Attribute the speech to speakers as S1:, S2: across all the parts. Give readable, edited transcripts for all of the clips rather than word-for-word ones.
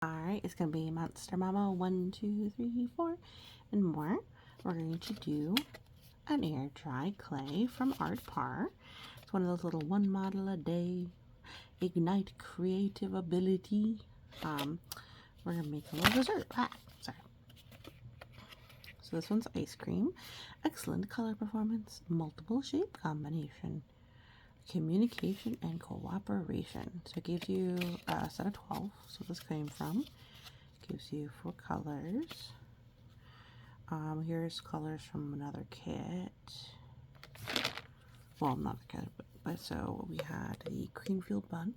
S1: Alright, it's going to be Monster Mama 1, 2, 3, 4, and more. We're going to do an air dry clay from ArtPar. It's one of those little one model a day, ignite creative ability. We're going to make a little dessert. Sorry. So this one's ice cream. Excellent color performance, multiple shape combination, communication and cooperation. So it gives you a set of 12. So this came from. Gives you 4 colors. Here's colors from another kit. Well, not the kit, but so we had the creamfield bun.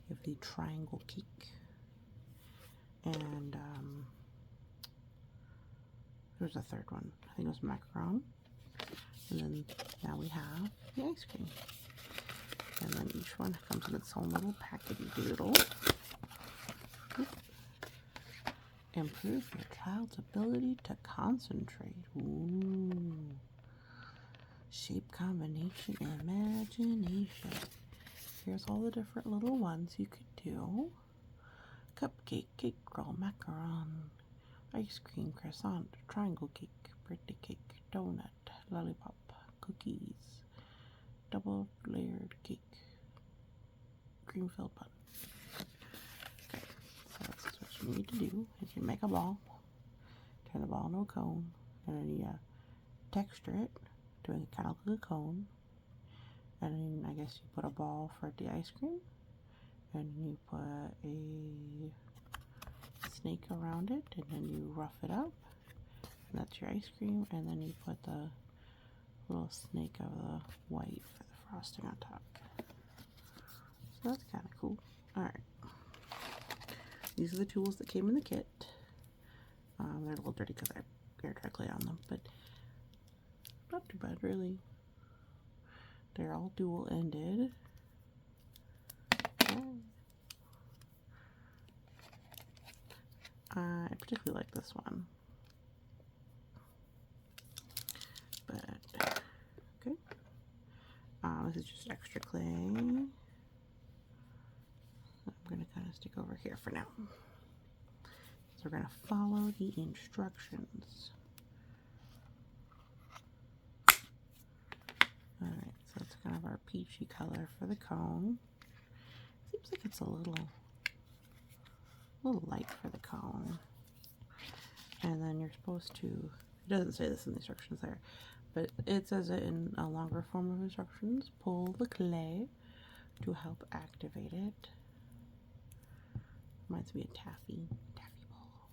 S1: We have the triangle cake. And there's a third one. I think it was macaron. And then now we have the ice cream. And then each one comes in its own little packety doodle. Improve your child's ability to concentrate. Ooh. Shape combination, imagination. Here's all the different little ones you could do. Cupcake, cake roll, macaron, ice cream, croissant, triangle cake, birthday cake, donut, lollipop, cookies, double layered cake, cream-filled bun. Okay, so that's what you need to do is you make a ball, turn the ball into a cone, and then you texture it, doing it kind of like a cone, and then I guess you put a ball for the ice cream, and you put a snake around it, and then you rough it up, and that's your ice cream, and then you put the little snake of the white for the frosting on top. So that's kind of cool. Alright. These are the tools that came in the kit. They're a little dirty because I air dry clay on them, but not too bad, really. They're all dual-ended. I particularly like this one. But, okay. This is just extra clay. I'm going to kind of stick over here for now. So we're going to follow the instructions. Alright, so that's kind of our peachy color for the cone. Seems like it's a little light for the cone. And then you're supposed to, it doesn't say this in the instructions there, but it says it in a longer form of instructions. Pull the clay to help activate it. Reminds me of taffy ball.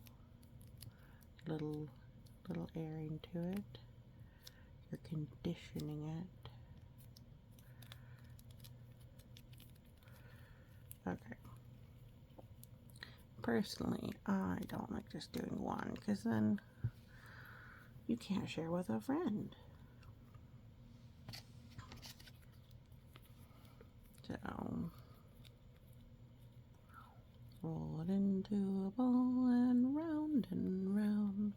S1: Little air into it. You're conditioning it. Okay. Personally, I don't like just doing one, because then you can't share with a friend. So, roll it into a ball and round and round,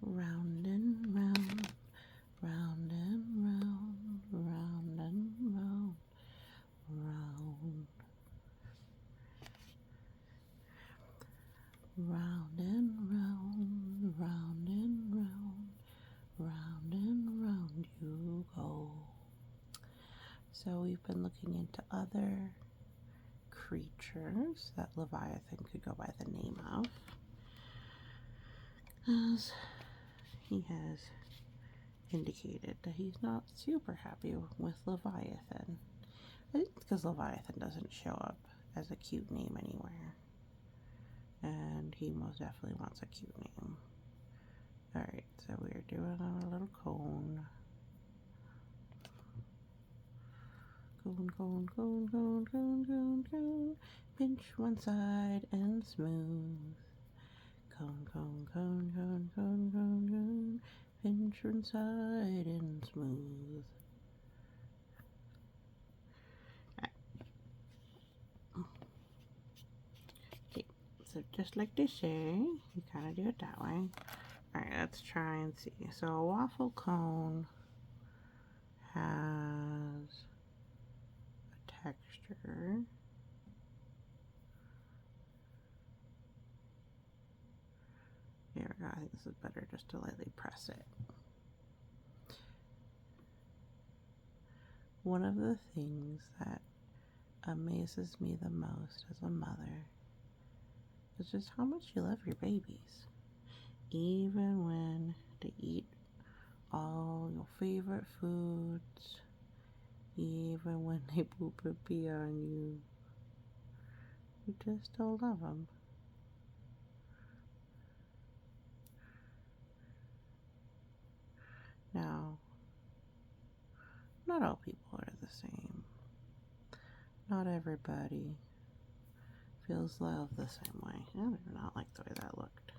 S1: round and round, round and round, round and round, round. Round and round, round and round, round and round you go. So we've been looking into other creatures that Leviathan could go by the name of, as he has indicated that he's not super happy with Leviathan. I think it's because Leviathan doesn't show up as a cute name anywhere. And he most definitely wants a cute name. Alright, so we're doing our little cone. Cone, cone, cone, cone, cone, cone, cone. Pinch one side and smooth. Cone, cone, cone, cone, cone, cone, cone. Pinch one side and smooth. Okay, so just like they say, you kind of do it that way. Alright, let's try and see. So a waffle cone has a texture. I think this is better just to lightly press it. One of the things that amazes me the most as a mother is just how much you love your babies. Even when they eat all your favorite foods, even when they poop and pee on you, you just still love them. Now, not all people are the same. Not everybody feels love the same way. I do not like the way that looked.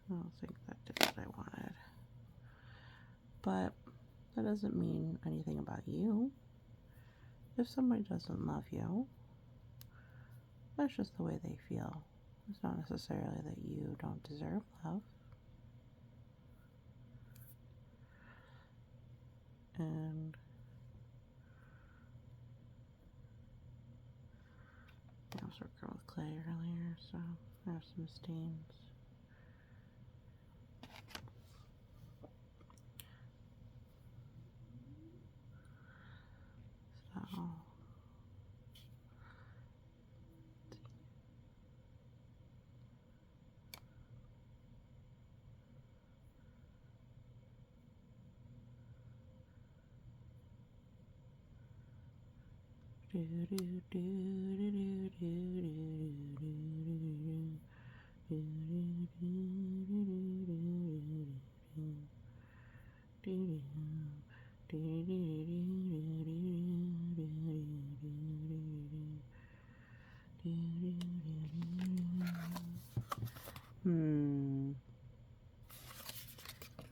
S1: I don't think that did what I wanted. But that doesn't mean anything about you. If somebody doesn't love you, that's just the way they feel. It's not necessarily that you don't deserve love. And I was working with clay earlier, so I have some stains. So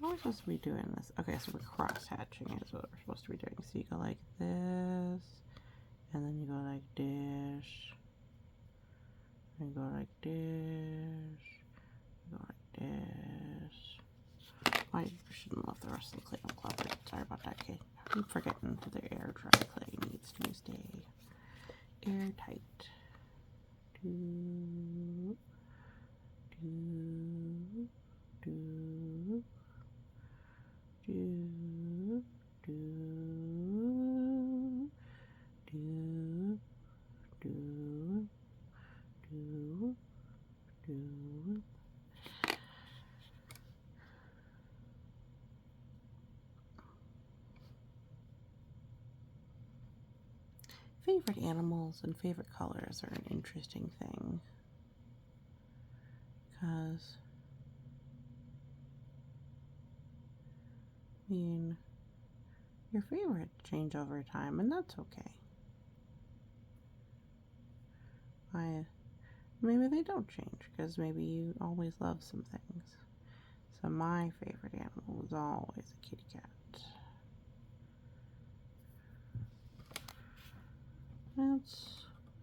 S1: how are we supposed to be doing this? Okay, so we're cross hatching is what we're supposed to be doing. So you go like this, and then you go like this, and go like this, go like this. I shouldn't left the rest of the clay uncluttered. Sorry about that, kid. I keep forgetting that the air dry clay needs to stay airtight. Do, do, do, do, do, do, do, do, do. Favorite animals and favorite colors are an interesting thing, because I mean, your favorites change over time, and that's okay. Maybe they don't change, because maybe you always love some things. So my favorite animal was always a kitty cat.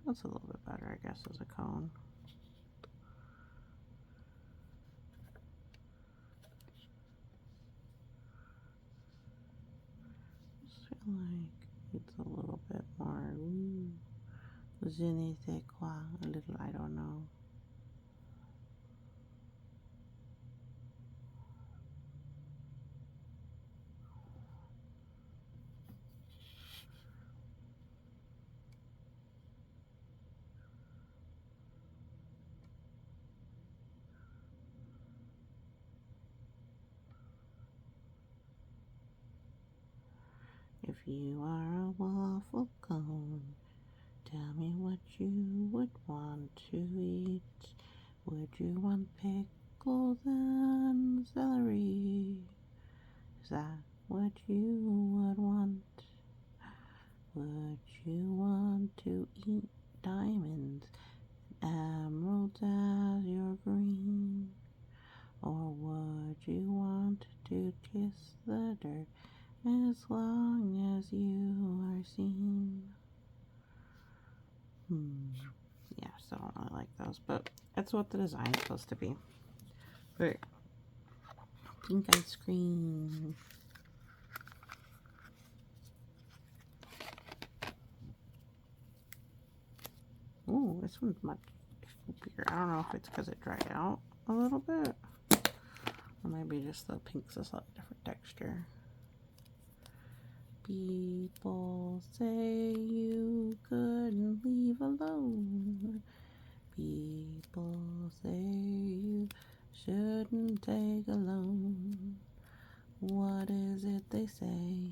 S1: That's a little bit better, I guess, as a cone. I just feel like it's a little bit more, je ne sais quoi, a little, I don't know. If you are a waffle cone, tell me what you would want to eat. Would you want pickles and celery? Is that what you would want? Would you want to eat diamonds and emeralds as your green? Or would you want to kiss the dirt as long as you are seen? Yeah, so I don't really like those, but that's what the design's supposed to be. Right. Pink ice cream. Ooh, this one's much taupier. I don't know if it's because it dried out a little bit, or maybe just the pink's a slightly different texture. People say you couldn't leave alone. People say you shouldn't take a loan. What is it they say?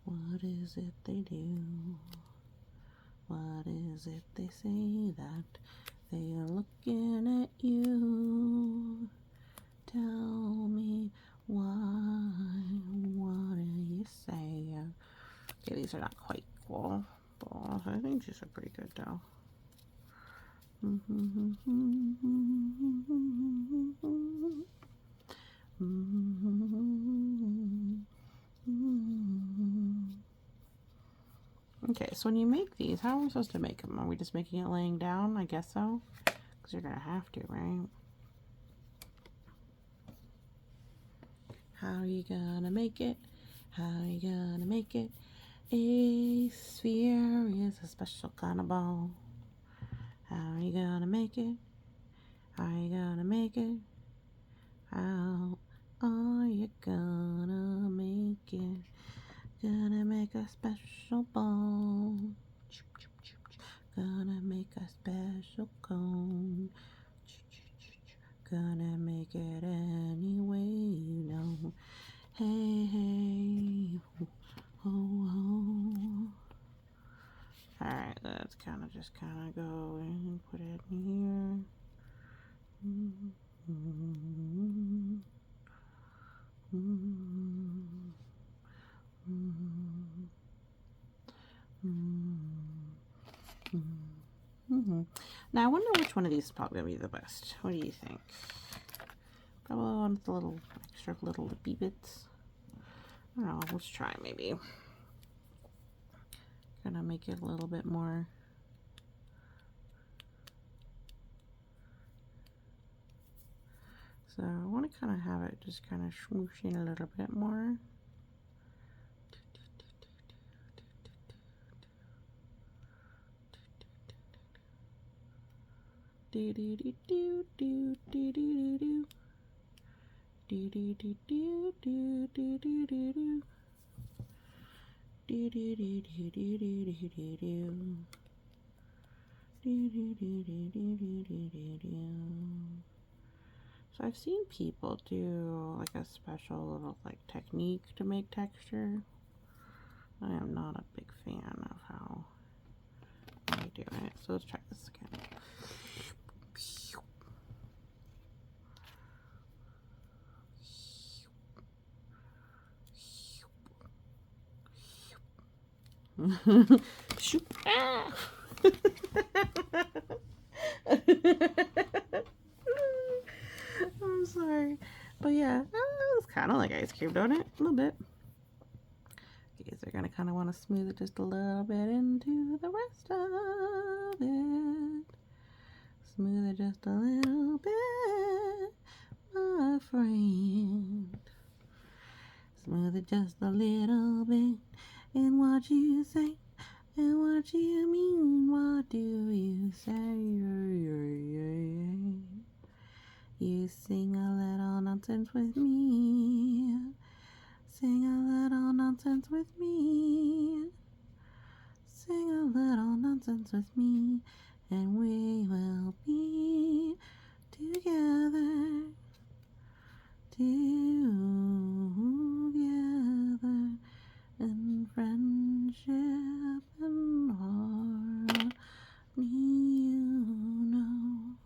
S1: What is it they do? What is it they say that they are looking at you? Tell me why. What do you say? Okay, these are not quite cool, but I think these are pretty good though. Okay, so when you make these, how are we supposed to make them? Are we just making it laying down? I guess so, because you're gonna have to, right? How are you gonna make it? How are you gonna make it? A sphere is a special kind of ball. How are you gonna make it? How are you gonna make it? How are you gonna make it? Gonna make a special ball. Gonna make a special cone. Gonna make it any way you know. Hey, hey, ho, ho. Alright, let's kind of go and put it in here. Now I wonder which one of these is probably gonna be the best. What do you think? Probably one with the little extra little lippy bits. I don't know, let's try maybe. Gonna make it a little bit more. So I want to kind of have it just kind of smooshing a little bit more. Do do do do do do do do. Do do do do do do do do do. Do do do do do do do do do. Do do do do do do do do. So I've seen people do like a special little like technique to make texture. I am not a big fan of how I do it. So let's try this again. Shoot. Ah! I'm sorry. But yeah, it's kind of like ice cream, don't it? A little bit. Okay, so you're going to kind of want to smooth it just a little bit into the rest of it. Smooth it just a little bit, my friend. Smooth it just a little bit. And what you say, and what you mean, what do you say? You sing a little nonsense with me. Sing a little nonsense with me. Sing a little nonsense with me. And we will be together. Together in friendship and harmony, you know.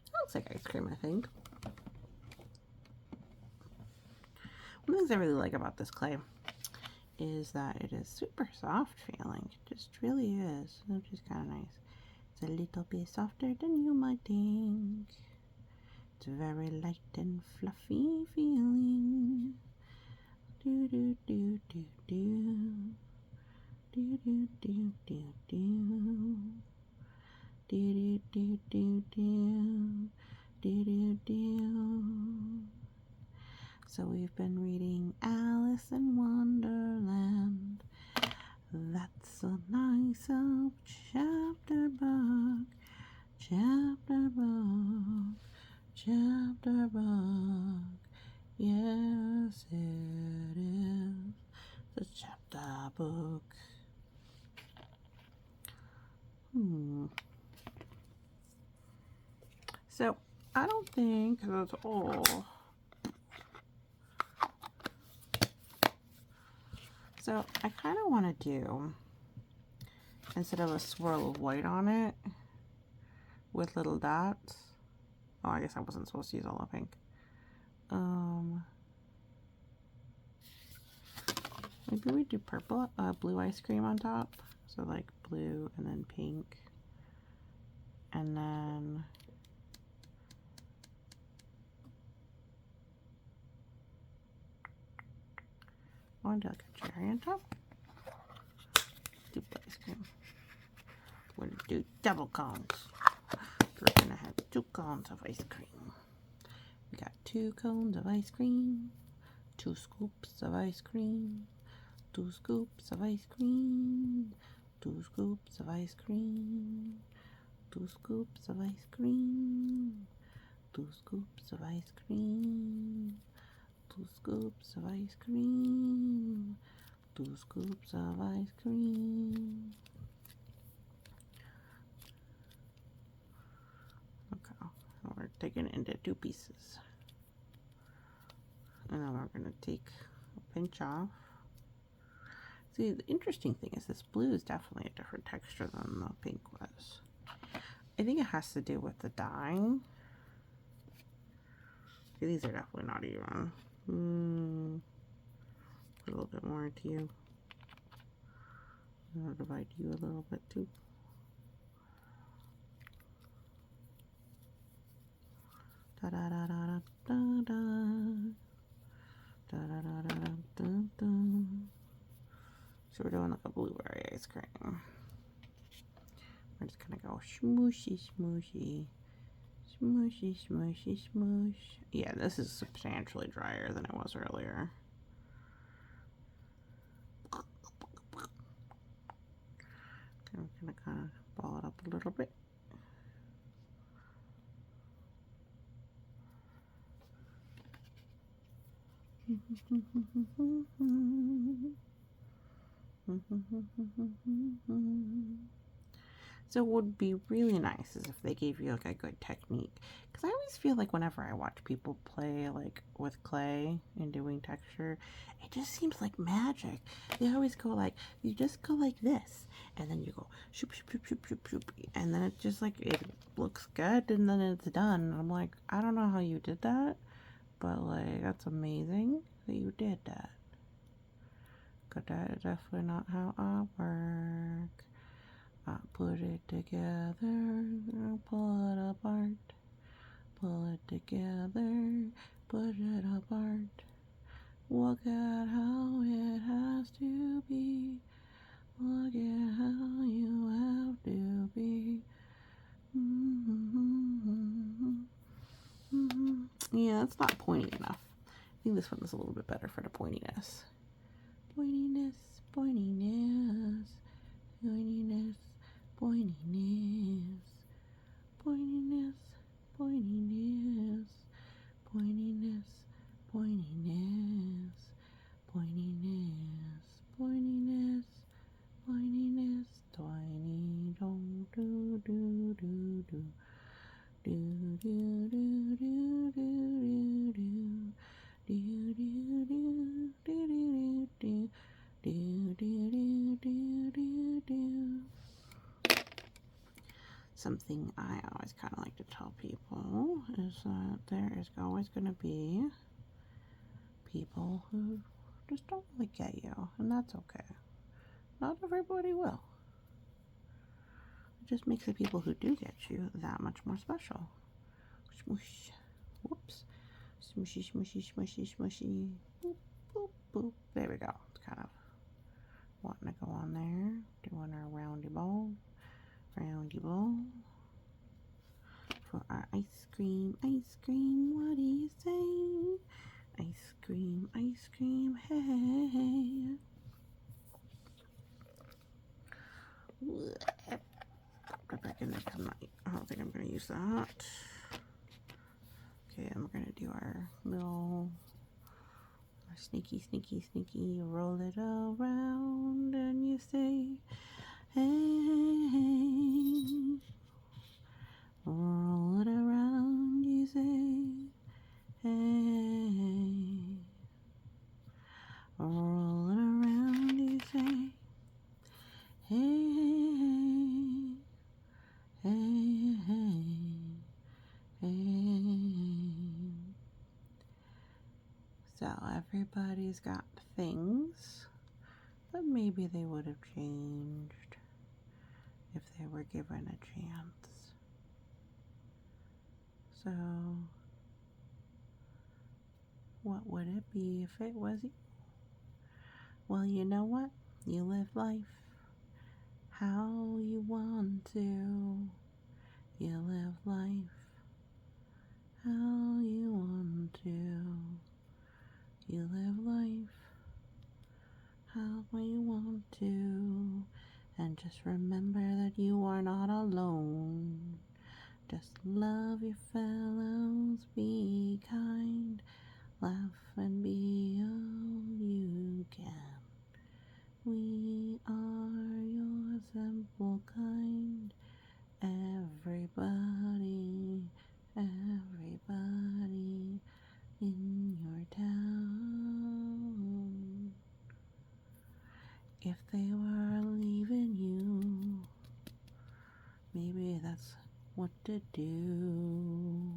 S1: That looks like ice cream, I think. One of the things I really like about this clay is that it is super soft feeling. It just really is, which is kind of nice. It's a little bit softer than you might think. It's very light and fluffy feeling. Do do do do do. Do do do do do. Do do do do do. Do do do. So we've been reading Alice in Wonderland. That's a nice old chapter book. Chapter book. Chapter book. Yes, it is the chapter book. So I don't think that's all. So I kind of want to do, instead of a swirl of white on it with little dots. Oh, I guess I wasn't supposed to use all the pink. Maybe we do purple, blue ice cream on top. So like blue and then pink. And then I want to do like a cherry on top. Do ice cream. We're going to do double cones. We're going to have 2 cones of ice cream. We got 2 cones of ice cream. 2 scoops of ice cream. 2 scoops of ice cream. 2 scoops of ice cream. 2 scoops of ice cream. 2 scoops of ice cream. 2 scoops of ice cream. 2 scoops of ice cream. Okay, we're taking it into 2 pieces. And then we're going to take a pinch off. See, the interesting thing is this blue is definitely a different texture than the pink was. I think it has to do with the dyeing. Okay, these are definitely not even. Put a little bit more into you. I'll divide you a little bit too. Da da da da da da da da da da da da. So we're doing like a blueberry ice cream. We're just gonna go smooshy, smooshy, smooshy, smooshy, smoosh. Yeah, this is substantially drier than it was earlier. I'm gonna kind of ball it up a little bit. So what would be really nice is if they gave you like a good technique, because I always feel like whenever I watch people play like with clay and doing texture, it just seems like magic. They always go like, you just go like this, and then you go shoop shoop shoop shoop shoop shoop, and then it just like it looks good, and then it's done. And I'm like, I don't know how you did that, but like that's amazing that you did that. But that is definitely not how I work. I put it together, pull it apart, pull it together, push it apart. Look at how it has to be. Look at how you have to be. Yeah, it's not pointy enough. I think this one is a little bit better for the pointiness. Pointiness, pointiness, pointiness, pointiness, pointiness, pointiness, pointiness, pointiness, pointiness, pointiness, pointiness, tiny don't do do do do do do do do do do do. Do do do do do do do do do do do. Something I always kind of like to tell people is that there is always going to be people who just don't really get you, and that's okay. Not everybody will. It just makes the people who do get you that much more special. Smoosh. Whoops. Smushy, smushy, smushy, smushy. Boop, boop, boop. There we go. It's kind of wanting to go on there. Doing our roundy ball. Roundy ball. For our ice cream. Ice cream, what do you say? Ice ice cream, hey. Put it back in there because I don't think I'm going to use that. Okay, and we're going to do our little sneaky, roll it around and you say, hey. Roll it around, you say, hey. Roll it around, you say, hey, hey, hey, hey. So everybody's got things, but maybe they would have changed if they were given a chance. So what would it be if it was you? Well, you know what? You live life how you want to. You live life how you want to. You live life how you want to. And just remember that you are not alone. Just love your fellows, be kind, laugh and be all you can. We are your simple kind. Everybody in your town. If they were leaving you, maybe that's what to do.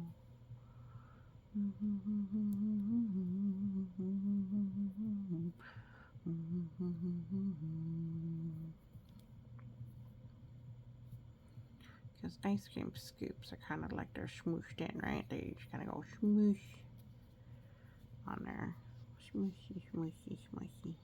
S1: Because ice cream scoops are kind of like they're smooshed in, right? They just kind of go smoosh on there. Smooshy, smooshy, smooshy.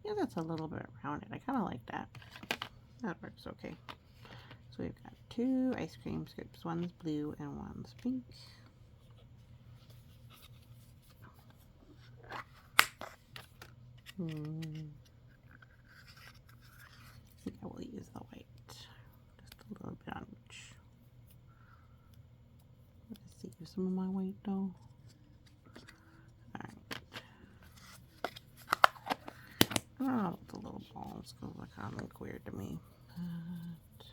S1: Yeah, that's a little bit rounded. I kind of like that. That works okay. So we've got 2 ice cream scoops. One's blue and one's pink. I think I will use the white. Just a little bit on each. Let's save some of my white though. Alright. I don't know about the little balls because they kind of look weird to me. But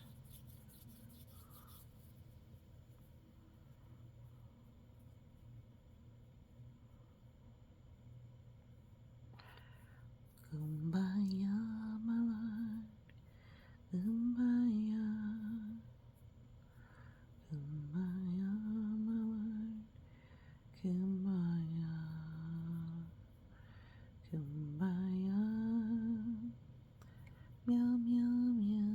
S1: kumbaya, my lord. Kumbaya. Kumbaya, my lord. Kumbaya. Kumbaya. Meow, meow, meow.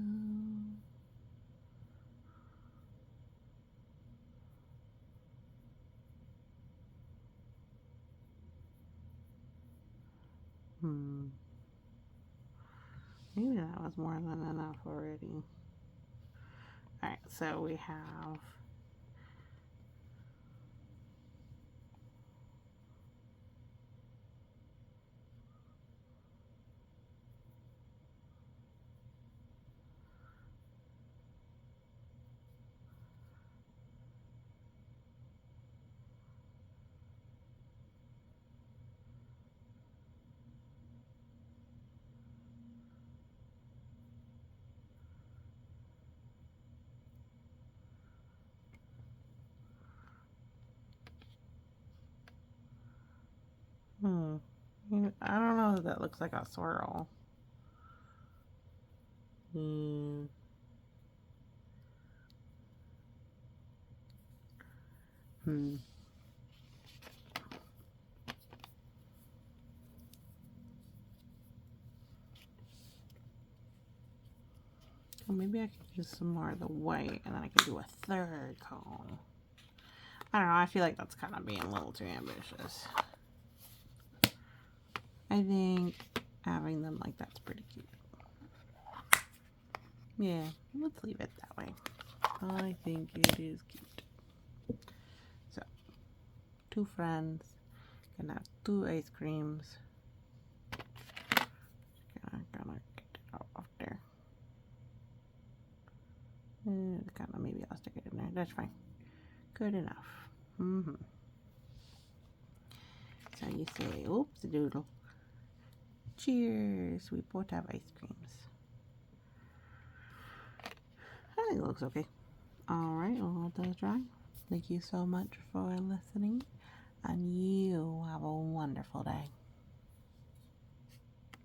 S1: Maybe that was more than enough already. Alright, so we have I don't know if that looks like a swirl. Hmm. Oh, maybe I could use some more of the white and then I could do a third cone. I don't know, I feel like that's kind of being a little too ambitious. I think having them like that's pretty cute. Yeah, let's leave it that way. I think it is cute. So, 2 friends can have 2 ice creams. Gonna get it out of there. Kind of, maybe I'll stick it in there. That's fine. Good enough. So you say, oops, doodle. Cheers. We both have ice creams. I think it looks okay. Alright, we'll let those dry. Thank you so much for listening, and you have a wonderful day.